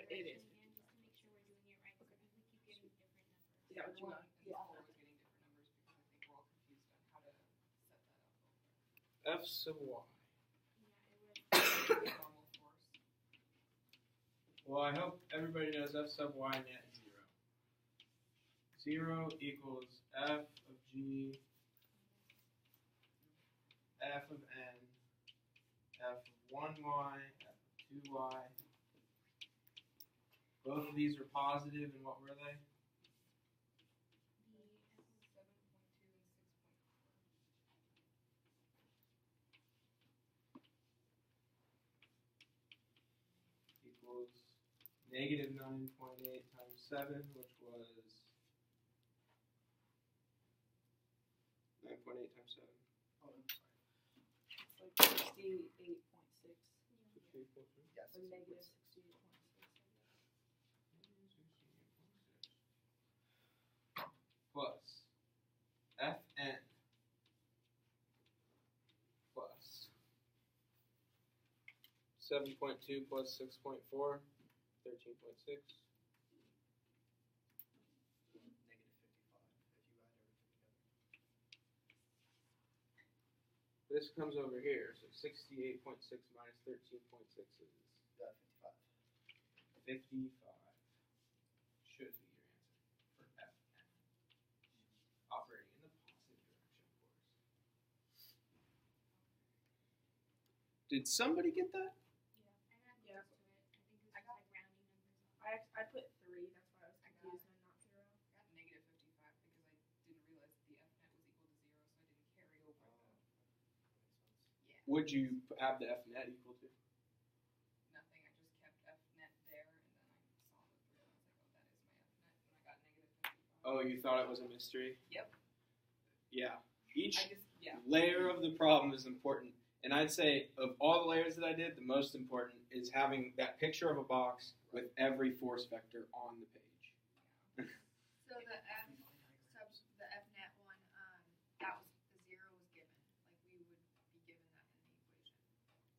it is. Just to make sure we're doing it right, because we keep getting different numbers. Is that what you want? Yeah. I was getting different numbers because I think we're all confused on how to set that up. F sub y. Yeah, it was. Normal force. Well, I hope everybody knows F sub y net 0. 0 equals F of G, F of N, F of 1y, F of 2y. Both of these are positive, and what were they? The 7.2 and 6.4. Equals negative 9.8 times 7, which was 9.8 times 7. Oh, I'm sorry. It's like 68.6. Yes. So negative 68.6. Plus Fn plus 7.2 plus 6.4, 13.6. Negative 55 if you add everything together. This comes over here, so 68.6 minus 13.6 is 55. 55. Should be your answer for Fn. Operating in the positive direction, of course. Did somebody get that? Yeah, I got close to it. I think it was I just got- like rounding numbers up. I put 3, that's why I was confused and not 0. I got negative 55 because I didn't realize that the F net was equal to 0, so I didn't carry over the. Yeah. Would you have the F net equal to? Nothing. I just kept F net there, and then I saw the 3, and I was like, oh, that is my F net, and I got negative 55. Oh, you thought it was a mystery? Yep. Yeah. Each Yeah. layer of the problem is important. And I'd say of all the layers that I did, the most important is having that picture of a box with every force vector on the page. So the F net one, that was the 0 was given. Like we would be given that in the equation.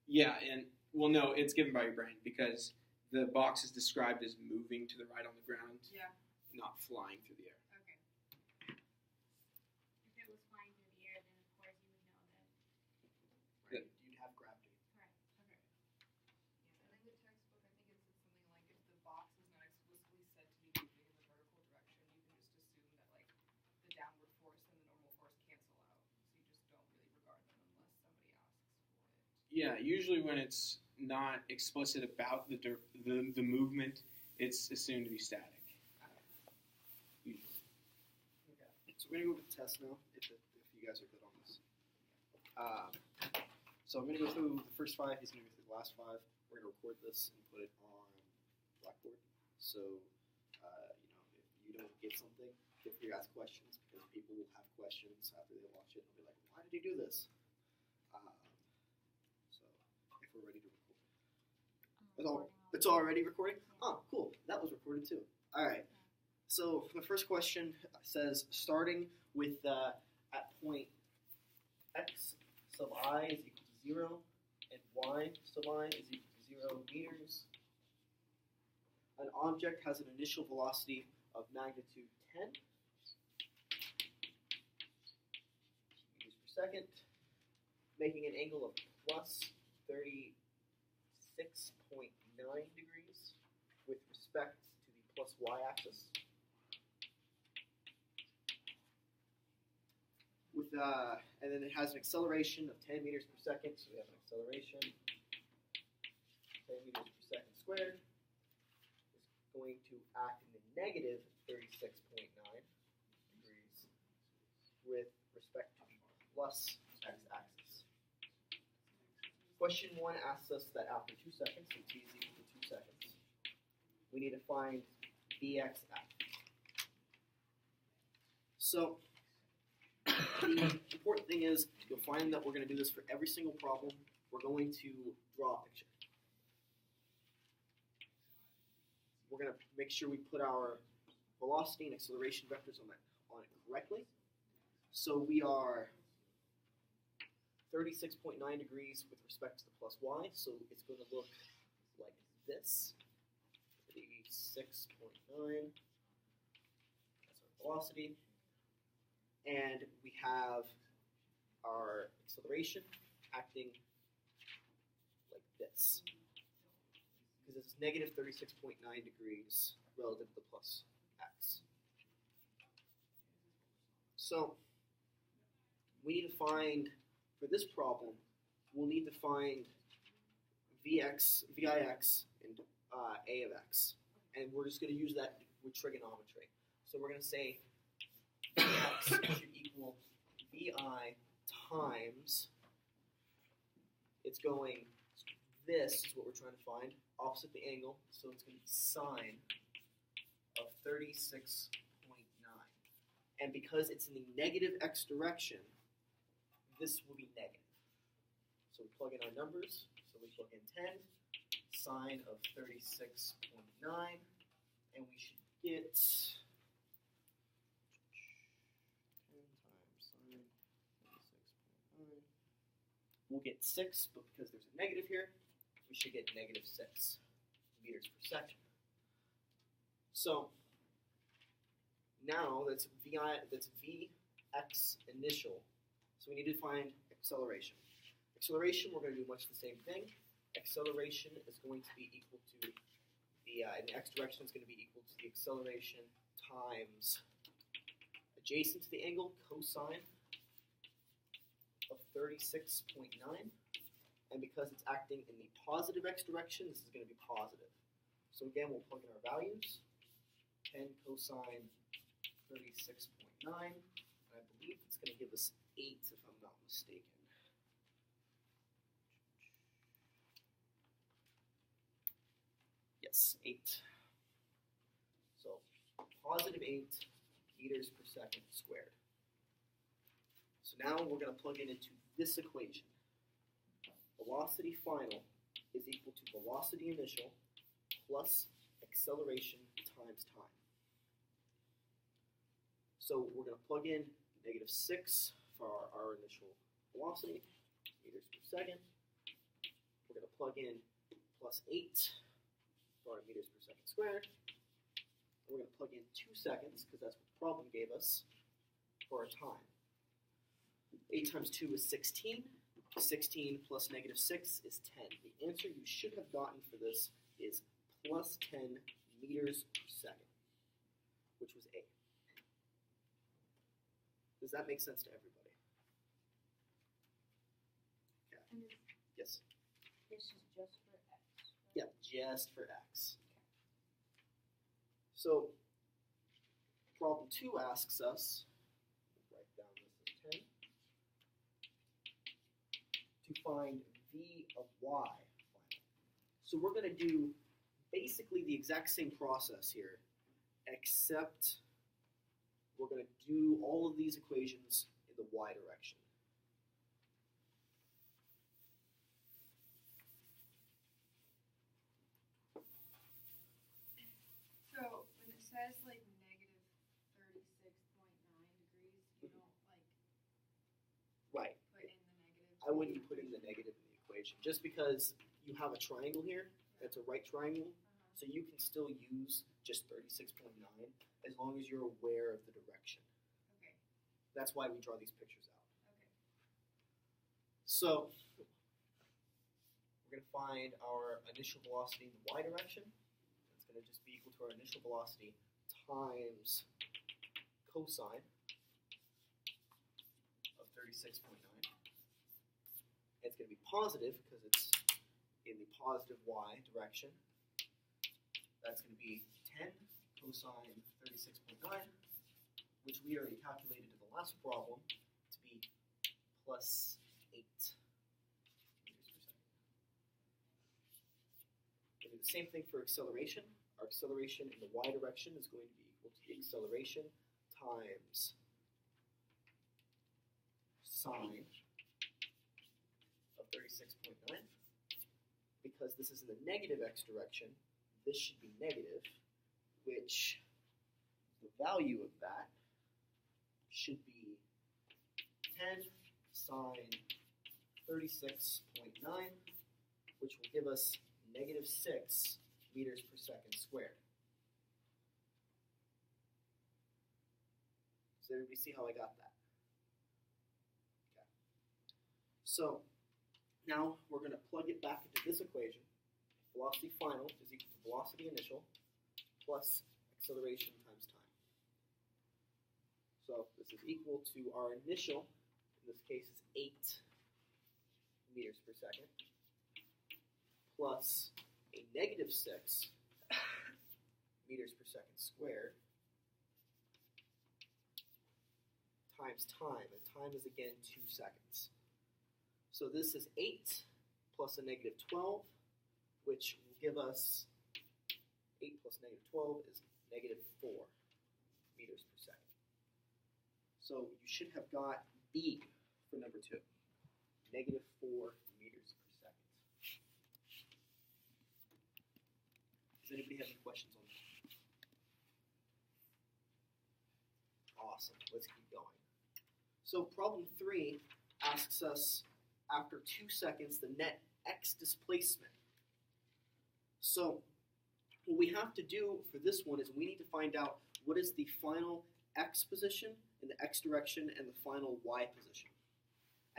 Yeah, and well, no, it's given by your brain because the box is described as moving to the right on the ground, Yeah. not flying through the air. Okay. If it was flying through the air, then of course you would know that. Right. You'd have gravity. Correct. Okay. Yeah, and in the textbook, I think it said something like if the box is not explicitly said to be moving in the vertical direction, you can just assume that like the downward force and the normal force cancel out, so you just don't really regard them unless somebody asks for it. Yeah, usually when it's not explicit about the movement, it's assumed to be static. Usually. Okay. So we're going to go to the test now, if you guys are good on this. So I'm going to go through the first 5. He's going to go through the last 5. We're going to record this and put it on Blackboard. So, if you don't get something, feel free to ask questions because people will have questions after they watch it. They'll be like, why did he do this? So, if we're ready to record. It's already recording? Oh, cool. That was recorded too. All right. So the first question says, starting with at point x sub I is equal to 0 and y sub I is equal to 0 meters. An object has an initial velocity of magnitude 10 meters per second, making an angle of plus 36.9 degrees with respect to the plus y-axis. And then it has an acceleration of 10 meters per second, so we have an acceleration 10 meters per second squared is going to act in the negative 36.9 degrees with respect to the plus x-axis. Question 1 asks us that after 2 seconds, so t is equal to 2 seconds, we need to find dxf. So the important thing is you'll find that we're going to do this for every single problem. We're going to draw a picture. We're going to make sure we put our velocity and acceleration vectors on it correctly. So we are 36.9 degrees with respect to the plus y, so it's going to look like this for the 36.9. That's our velocity. And we have our acceleration acting like this. Because it's negative 36.9 degrees relative to plus x. So we need to find, for this problem, we'll need to find Vix, and A of x. And we're just going to use that with trigonometry. So we're going to say Vx should equal Vi times, it's going, this is what we're trying to find, opposite the angle, so it's going to be sine of 36.9. And because it's in the negative x direction, this will be negative. So we plug in our numbers, so we plug in 10, sine of 36.9, and we should get 10 times sine 36.9. We'll get 6, but because there's a negative here, we should get negative 6 meters per second. So now that's Vx initial. So we need to find acceleration. Acceleration, we're going to do much the same thing. Acceleration is going to be equal to the, in the x direction is going to be equal to the acceleration times adjacent to the angle, cosine of 36.9. And because it's acting in the positive x direction, this is going to be positive. So again, we'll plug in our values. 10 cosine 36.9. I believe it's going to give us 8 if I'm not mistaken. Yes, 8. So positive 8 meters per second squared. So now we're going to plug it into this equation. Velocity final is equal to velocity initial plus acceleration times time. So we're going to plug in negative 6 for our initial velocity, meters per second. We're going to plug in plus 8 for our meters per second squared. And we're going to plug in 2 seconds, because that's what the problem gave us, for our time. 8 times 2 is 16. 16 plus negative 6 is 10. The answer you should have gotten for this is plus 10 meters per second, which was A. Does that make sense to everybody? Okay. And Yes? this is just for x, right? Yeah, just for x. So, problem 2 asks us, write down this as 10, to find v of y. So we're going to do basically the exact same process here, except we're going to do all of these equations in the y direction. So when it says like negative 36.9 degrees, you don't like Right. put in the negative. I wouldn't put in the negative in the equation, just because you have a triangle here, that's a right triangle, so you can still use just 36.9 as long as you're aware of the direction. Okay. That's why we draw these pictures out. Okay. So, we're going to find our initial velocity in the y direction. It's going to just be equal to our initial velocity times cosine of 36.9. It's going to be positive because it's in the positive y direction. That's going to be 10 cosine 36.9, which we already calculated in the last problem to be plus 8 meters per second. We'll do the same thing for acceleration. Our acceleration in the y direction is going to be equal to the acceleration times sine of 36.9. Because this is in the negative x direction, this should be negative, which the value of that should be 10 sine 36.9, which will give us negative 6 meters per second squared. Does everybody see how I got that? Okay. So now we're going to plug it back into this equation. Velocity final is equal to velocity initial plus acceleration times time. So this is equal to our initial, in this case is 8 meters per second, plus a negative 6 meters per second squared times time, and time is again 2 seconds. So this is 8 plus a negative 12, which will give us 8 plus negative 12 is negative 4 meters per second. So you should have got B for number 2, negative 4 meters per second. Does anybody have any questions on that? Awesome, let's keep going. So problem 3 asks us, after 2 seconds, the net x displacement. So what we have to do for this one is we need to find out what is the final x position in the x direction and the final y position.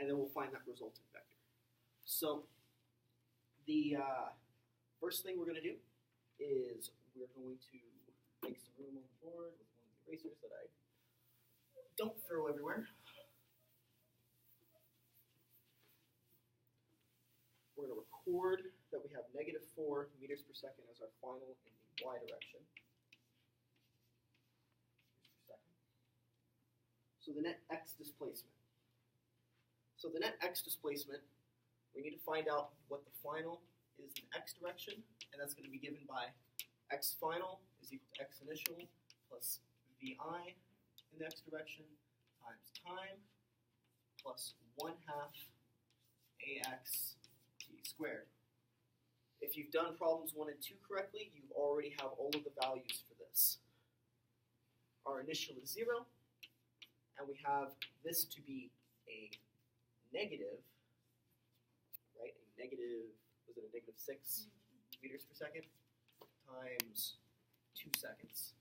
And then we'll find that resultant vector. So the first thing we're going to do is we're going to make some room on the board with one of the erasers that I don't throw everywhere. We're going to record that we have negative 4 meters per second as our final in the y direction. So the net x displacement. So the net x displacement, we need to find out what the final is in the x direction, and that's going to be given by x final is equal to x initial plus vi in the x direction times time plus 1/2 ax t squared. If you've done problems 1 and 2 correctly, you already have all of the values for this. Our initial is 0, and we have this to be a negative, right? A negative, was it a negative 6 meters per second times 2 seconds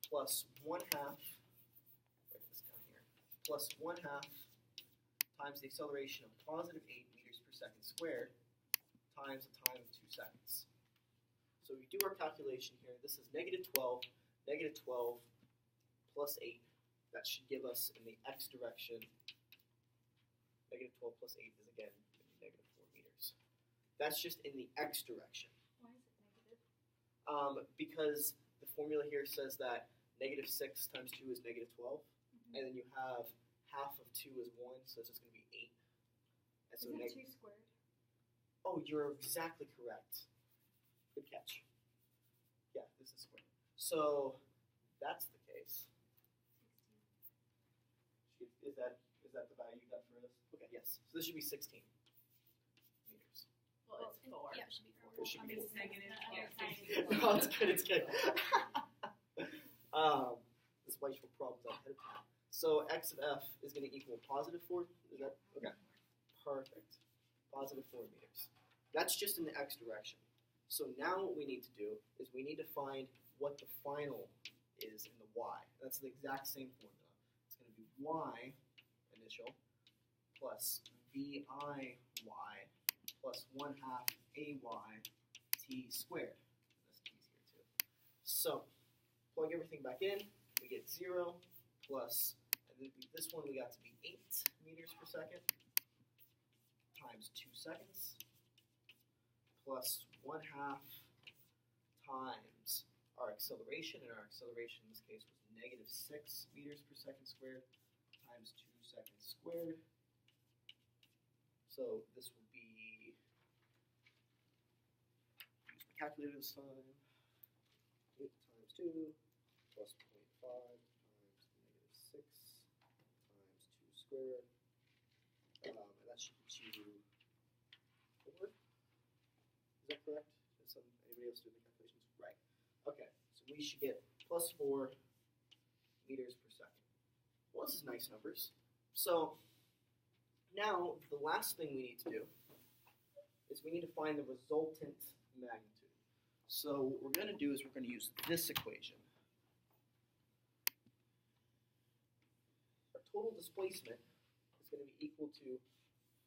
plus 1/2, write this down here, plus 1/2 times the acceleration of positive 8 meters per second squared times the time of 2 seconds. So we do our calculation here. This is negative 12 plus 8. That should give us in the x direction, negative 12 plus 8 is again going to be negative 4 meters. That's just in the x direction. Why is it negative? Because the formula here says that negative 6 times 2 is negative 12, and then you have half of 2 is 1, so it's just going to be 8. And so Is that 2 squared? Oh, you're exactly correct. Good catch. Yeah, this is squared. So that's the case. Is that the value you got for this? Okay, yes. So this should be 16 meters. Well, it's 4. Yeah, it should be 4. It should be It's negative. Yeah, Oh, it's good. It's good. This is why you should put problems out ahead of time. So x of f is going to equal positive 4. Is that okay? Perfect. Positive 4 meters. That's just in the x direction. So now what we need to do is we need to find what the final is in the y. That's the exact same formula. It's going to be y initial plus vi y plus 1/2 ay t squared. That's easier too. So plug everything back in. We get 0 plus, and then this one we got to be 8 meters per second times 2 seconds plus 1/2 times our acceleration, and our acceleration in this case was negative 6 meters per second squared times 2 seconds squared. So this will be, use my calculator this time, 8 times 2 plus 0.5 times negative 6 times 2 squared, and that should get you 4. Is that correct? Is anybody else doing the calculations? Right. Okay, so we should get plus 4 meters per second. Well, this is nice numbers. So now the last thing we need to do is we need to find the resultant magnitude. So what we're going to do is we're going to use this equation. total displacement is going to be equal to,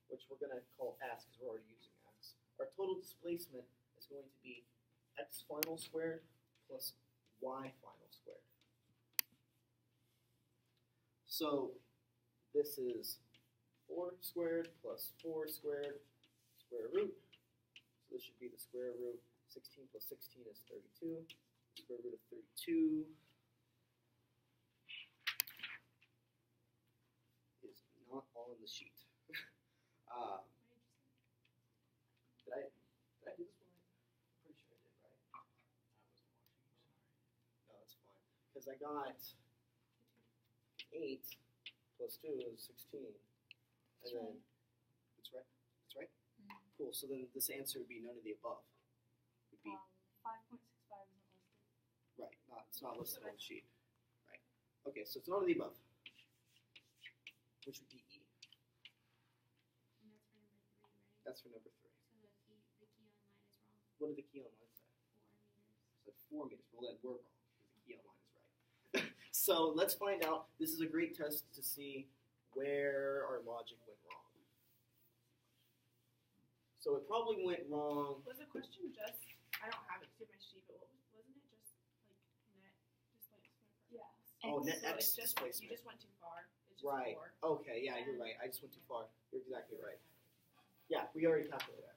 which we're going to call S because we're already using S. Our total displacement is going to be x final squared plus y final squared. So this is 4 squared plus 4 squared square root. So this should be the square root. 16 plus 16 is 32. Square root of 32 is not on the sheet. Did I do this one right? I'm pretty sure I did, right? I wasn't watching. Sorry. No, that's fine. Because I got 8 plus 2 is 16. And then, it's right? It's right? Cool. So then this answer would be none of the above. Would be, 5.65 isn't listed. right, it's not listed on the sheet. Right. Okay, so it's none of the above. Which would be E. And That's that's for number 3, right? for number 3. So the key on line is wrong. What did the key online say? 4 meters. It said 4 meters. Well, then we're wrong. Because the key online is right. So let's find out. This is a great test to see where our logic went wrong. So it probably went wrong. Was the question just, I don't have it to my sheet, but wasn't it just like net displacement? Yeah. Oh, net So x it's just, displacement. You just went too far. It's just Right. 4. Okay, yeah, you're right. I just went too far. You're exactly right. Yeah, we already calculated that.